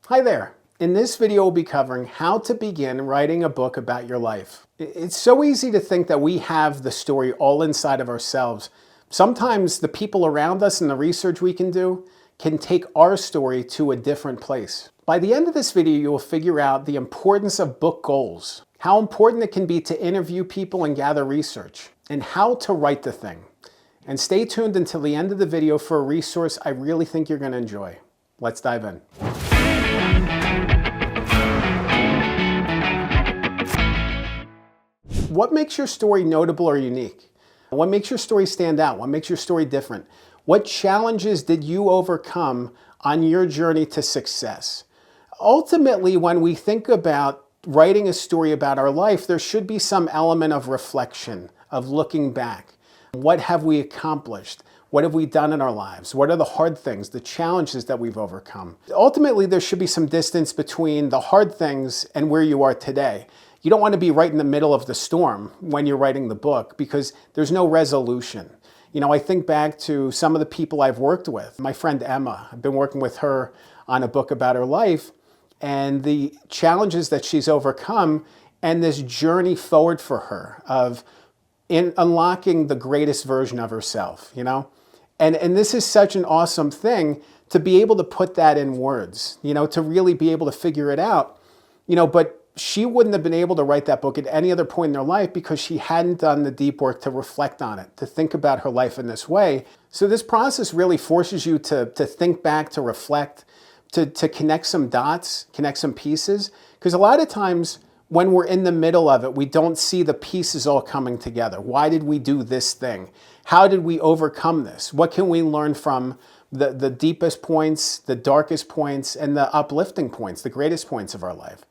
Hi there. In this video, we'll be covering how to begin writing a book about your life. It's so easy to think that we have the story all inside of ourselves. Sometimes the people around us and the research we can do can take our story to a different place. By the end of this video, you will figure out the importance of book goals, how important it can be to interview people and gather research, and how to write the thing. And stay tuned until the end of the video for a resource I really think you're going to enjoy. Let's dive in. What makes your story notable or unique? What makes your story stand out? What makes your story different? What challenges did you overcome on your journey to success? Ultimately, when we think about writing a story about our life, there should be some element of reflection, of looking back. What have we accomplished? What have we done in our lives? What are the hard things, the challenges that we've overcome? Ultimately, there should be some distance between the hard things and where you are today. You don't want to be right in the middle of the storm when you're writing the book because there's no resolution. You know, I think back to some of the people I've worked with. My friend Emma, I've been working with her on a book about her life and the challenges that she's overcome and this journey forward for her of unlocking the greatest version of herself, you know? And this is such an awesome thing to be able to put that in words, you know, to really be able to figure it out, you know, but she wouldn't have been able to write that book at any other point in her life because she hadn't done the deep work to reflect on it, to think about her life in this way. So this process really forces you to think back, to reflect, to connect some dots, connect some pieces. Because a lot of times when we're in the middle of it, we don't see the pieces all coming together. Why did we do this thing? How did we overcome this? What can we learn from the deepest points, the darkest points, and the uplifting points, the greatest points of our life?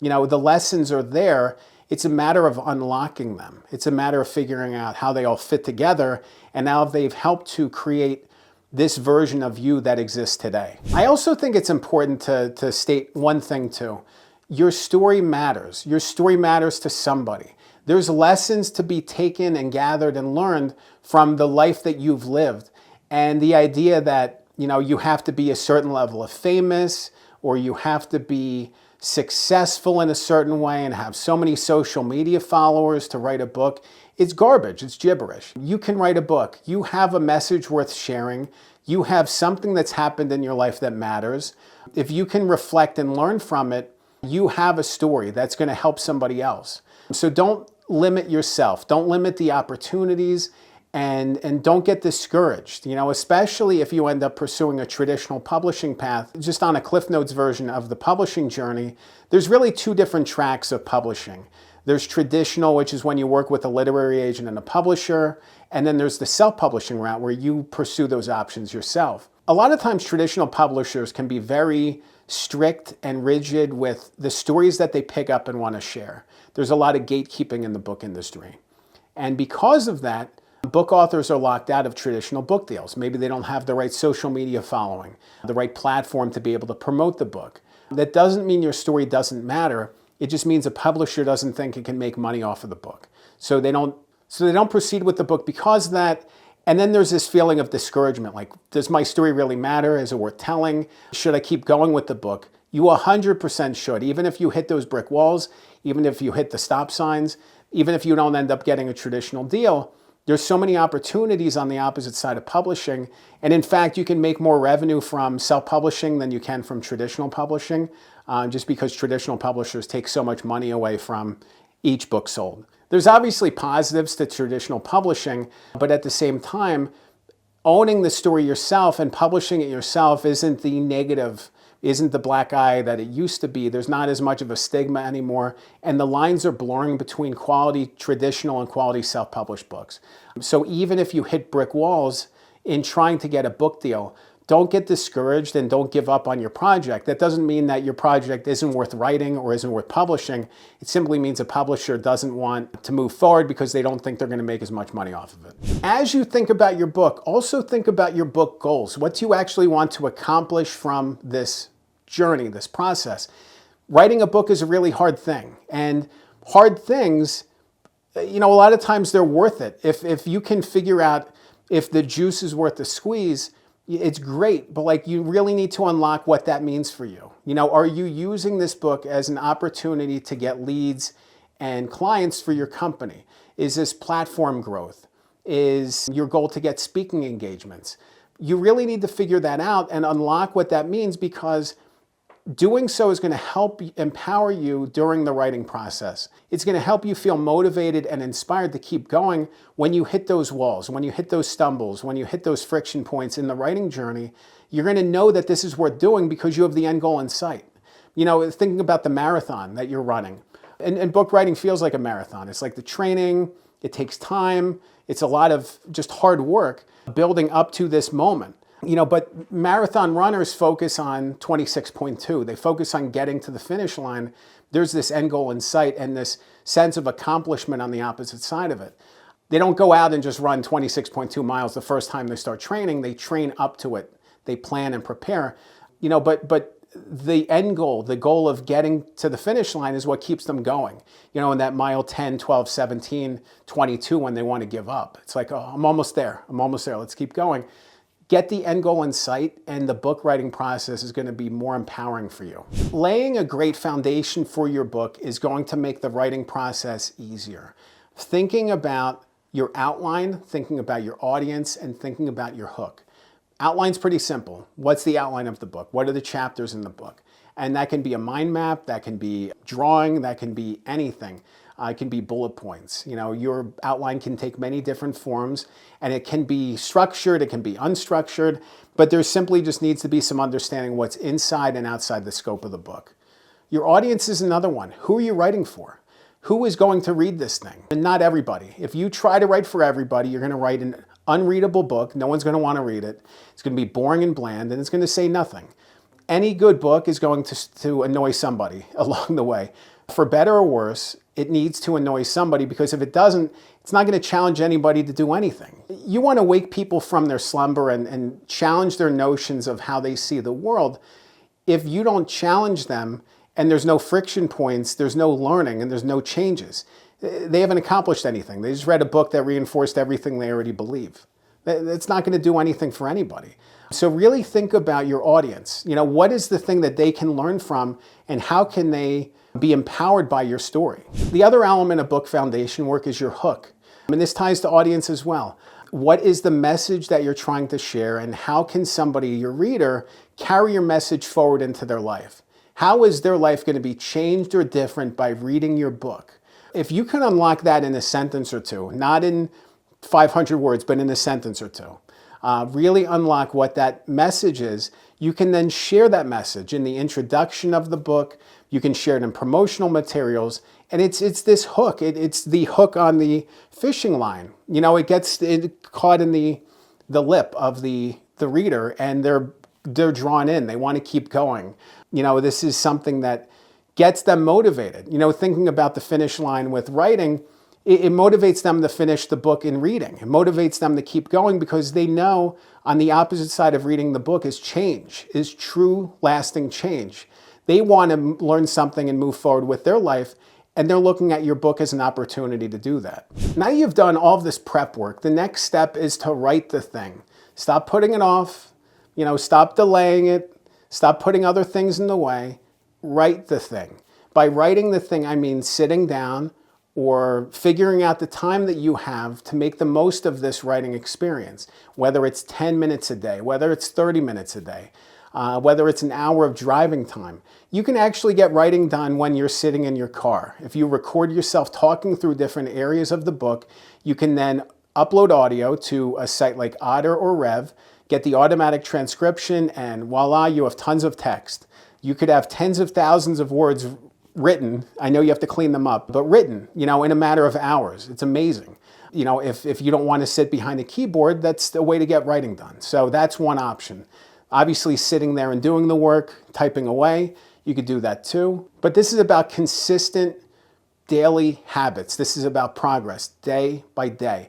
You know, the lessons are there. It's a matter of unlocking them. It's a matter of figuring out how they all fit together and how they've helped to create this version of you that exists today. I also think it's important to state one thing too. Your story matters. Your story matters to somebody. There's lessons to be taken and gathered and learned from the life that you've lived. And the idea that, you know, you have to be a certain level of famous or you have to be successful in a certain way and have so many social media followers to write a book, it's garbage, it's gibberish. You can write a book. You have a message worth sharing. You have something that's happened in your life that matters. If you can reflect and learn from it, you have a story that's going to help somebody else. So don't limit yourself. Don't limit the opportunities and don't get discouraged, you know, especially if you end up pursuing a traditional publishing path. Just on a Cliff Notes version of the publishing journey, there's really two different tracks of publishing. There's traditional, which is when you work with a literary agent and a publisher, and then there's the self-publishing route where you pursue those options yourself. A lot of times traditional publishers can be very strict and rigid with the stories that they pick up and want to share. There's a lot of gatekeeping in the book industry. And because of that, book authors are locked out of traditional book deals. Maybe they don't have the right social media following, the right platform to be able to promote the book. That doesn't mean your story doesn't matter. It just means a publisher doesn't think it can make money off of the book. So they don't proceed with the book because of that. And then there's this feeling of discouragement, like, does my story really matter? Is it worth telling? Should I keep going with the book? You 100% should, even if you hit those brick walls, even if you hit the stop signs, even if you don't end up getting a traditional deal. There's so many opportunities on the opposite side of publishing. And in fact, you can make more revenue from self-publishing than you can from traditional publishing, just because traditional publishers take so much money away from each book sold. There's obviously positives to traditional publishing, but at the same time, owning the story yourself and publishing it yourself isn't the negative, isn't the black eye that it used to be. There's not as much of a stigma anymore, and the lines are blurring between quality traditional and quality self-published books. So even if you hit brick walls in trying to get a book deal, don't get discouraged and don't give up on your project. That doesn't mean that your project isn't worth writing or isn't worth publishing. It simply means a publisher doesn't want to move forward because they don't think they're going to make as much money off of it. As you think about your book, also think about your book goals. What do you actually want to accomplish from this journey, this process? Writing a book is a really hard thing. And hard things, you know, a lot of times they're worth it. If you can figure out if the juice is worth the squeeze, It's great, but like you really need to unlock what that means for you. Are you using this book as an opportunity to get leads and clients for your company? Is this platform growth? Is your goal to get speaking engagements? You really need to figure that out and unlock what that means, because doing so is going to help empower you during the writing process. It's going to help you feel motivated and inspired to keep going when you hit those walls, when you hit those stumbles, when you hit those friction points in the writing journey. You're going to know that this is worth doing because you have the end goal in sight. Thinking about the marathon that you're running. And book writing feels like a marathon. It's like the training, it takes time, it's a lot of just hard work building up to this moment. But marathon runners focus on 26.2. They focus on getting to the finish line. There's this end goal in sight and this sense of accomplishment on the opposite side of it. They don't go out and just run 26.2 miles the first time they start training. They train up to it. They plan and prepare. But the end goal, the goal of getting to the finish line is what keeps them going. In that mile 10, 12, 17, 22 when they want to give up. It's like, oh, I'm almost there. Let's keep going. Get the end goal in sight, and the book writing process is going to be more empowering for you. Laying a great foundation for your book is going to make the writing process easier. Thinking about your outline, thinking about your audience, and thinking about your hook. Outline's pretty simple. What's the outline of the book? What are the chapters in the book? And that can be a mind map, that can be drawing, that can be anything. It can be bullet points. Your outline can take many different forms, and it can be structured, it can be unstructured, but there simply just needs to be some understanding what's inside and outside the scope of the book. Your audience is another one. Who are you writing for? Who is going to read this thing? And not everybody. If you try to write for everybody, you're going to write an unreadable book. No one's going to want to read it. It's going to be boring and bland, and it's going to say nothing. Any good book is going to annoy somebody along the way. For better or worse, it needs to annoy somebody, because if it doesn't, it's not going to challenge anybody to do anything. You want to wake people from their slumber and challenge their notions of how they see the world. If you don't challenge them and there's no friction points, there's no learning and there's no changes, they haven't accomplished anything. They just read a book that reinforced everything they already believe. It's not going to do anything for anybody. So really think about your audience. What is the thing that they can learn from, and how can they be empowered by your story? The other element of book foundation work is your hook. And this ties to audience as well. What is the message that you're trying to share, and how can somebody, your reader, carry your message forward into their life? How is their life going to be changed or different by reading your book? If you can unlock that in a sentence or two, not in 500 words, but in a sentence or two, really unlock what that message is, you can then share that message in the introduction of the book. You can share it in promotional materials, and it's this hook. It's the hook on the fishing line. It gets caught in the lip of the reader, and they're drawn in. They want to keep going. This is something that gets them motivated. Thinking about the finish line with writing, it motivates them to finish the book in reading. It motivates them to keep going, because they know on the opposite side of reading the book is change, is true, lasting change. They want to learn something and move forward with their life, and they're looking at your book as an opportunity to do that. Now you've done all of this prep work, the next step is to write the thing. Stop putting it off, stop delaying it, stop putting other things in the way. Write the thing. By writing the thing, I mean sitting down or figuring out the time that you have to make the most of this writing experience, whether it's 10 minutes a day, whether it's 30 minutes a day, whether it's an hour of driving time. You can actually get writing done when you're sitting in your car. If you record yourself talking through different areas of the book, you can then upload audio to a site like Adhere or Rev, get the automatic transcription, and voila, you have tons of text. You could have tens of thousands of words written. I know you have to clean them up, but written, in a matter of hours. It's amazing. If you don't want to sit behind a keyboard, that's a way to get writing done. So that's one option. Obviously, sitting there and doing the work, typing away, you could do that too. But this is about consistent daily habits. This is about progress, day by day.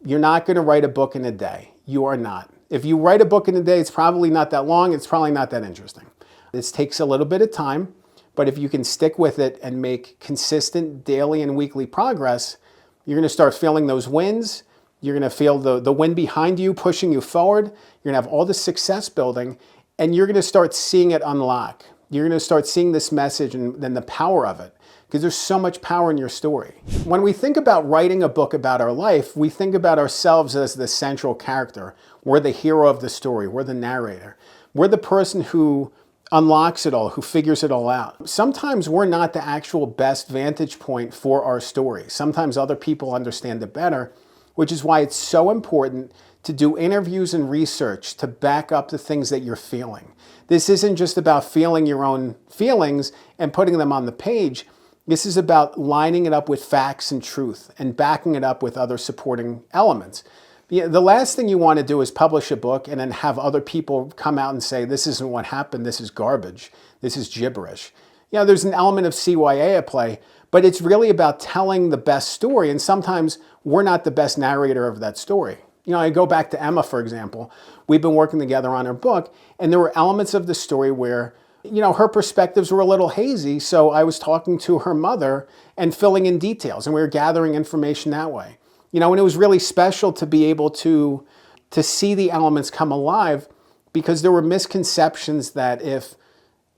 You're not going to write a book in a day. You are not. If you write a book in a day, it's probably not that long. It's probably not that interesting. This takes a little bit of time, but if you can stick with it and make consistent daily and weekly progress, you're going to start feeling those wins, You're going to feel the wind behind you pushing you forward. You're going to have all the success building, and you're going to start seeing it unlock. You're going to start seeing this message and then the power of it, because there's so much power in your story. When we think about writing a book about our life, we think about ourselves as the central character. We're the hero of the story. We're the narrator. We're the person who unlocks it all, who figures it all out. Sometimes we're not the actual best vantage point for our story. Sometimes other people understand it better, which is why it's so important to do interviews and research to back up the things that you're feeling. This isn't just about feeling your own feelings and putting them on the page. This is about lining it up with facts and truth and backing it up with other supporting elements. The last thing you want to do is publish a book and then have other people come out and say, this isn't what happened, this is garbage, this is gibberish. There's an element of CYA at play, but it's really about telling the best story, and sometimes we're not the best narrator of that story. I go back to Emma, for example. We've been working together on her book, and there were elements of the story where her perspectives were a little hazy, so I was talking to her mother and filling in details, and we were gathering information that way. And it was really special to be able to see the elements come alive, because there were misconceptions that if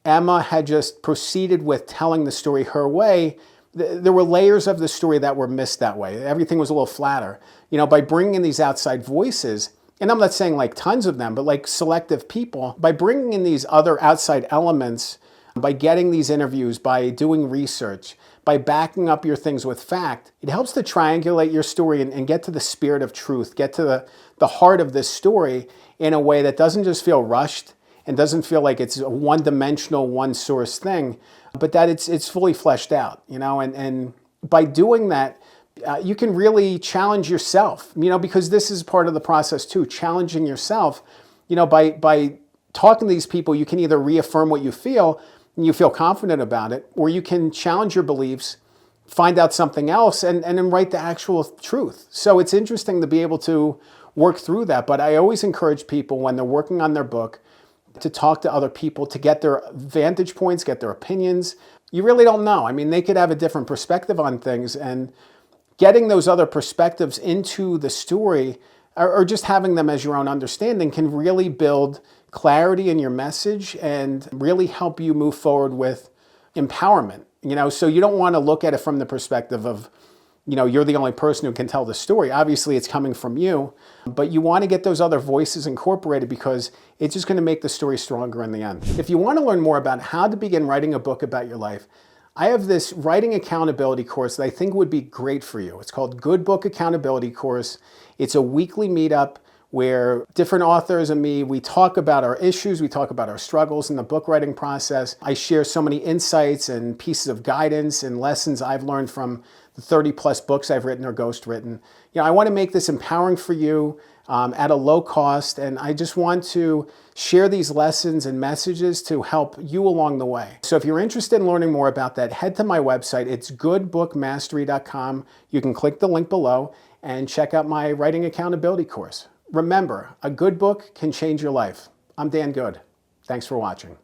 Emma had just proceeded with telling the story her way, there were layers of the story that were missed that way. Everything was a little flatter. By bringing in these outside voices, and I'm not saying like tons of them, but like selective people, by bringing in these other outside elements, by getting these interviews, by doing research, by backing up your things with fact, it helps to triangulate your story and get to the spirit of truth, get to the heart of this story in a way that doesn't just feel rushed and doesn't feel like it's a one-dimensional, one-source thing, but that it's fully fleshed out, and by doing that, you can really challenge yourself, because this is part of the process too, challenging yourself. By talking to these people, you can either reaffirm what you feel, and you feel confident about it, or you can challenge your beliefs, find out something else, and then write the actual truth. So it's interesting to be able to work through that, but I always encourage people when they're working on their book to talk to other people, to get their vantage points, get their opinions. You really don't know. They could have a different perspective on things, and getting those other perspectives into the story, or just having them as your own understanding, can really build clarity in your message and really help you move forward with empowerment. So you don't want to look at it from the perspective of, you're the only person who can tell the story. Obviously, it's coming from you, but you want to get those other voices incorporated, because it's just going to make the story stronger in the end. If you want to learn more about how to begin writing a book about your life, I have this writing accountability course that I think would be great for you. It's called Good Book Accountability Course. It's a weekly meetup where different authors and me, we talk about our issues, we talk about our struggles in the book writing process. I share so many insights and pieces of guidance and lessons I've learned from the 30 plus books I've written or ghostwritten. I want to make this empowering for you at a low cost, and I just want to share these lessons and messages to help you along the way. So if you're interested in learning more about that, head to my website. It's goodbookmastery.com. You can click the link below and check out my writing accountability course. Remember, a good book can change your life. I'm Dan Good. Thanks for watching.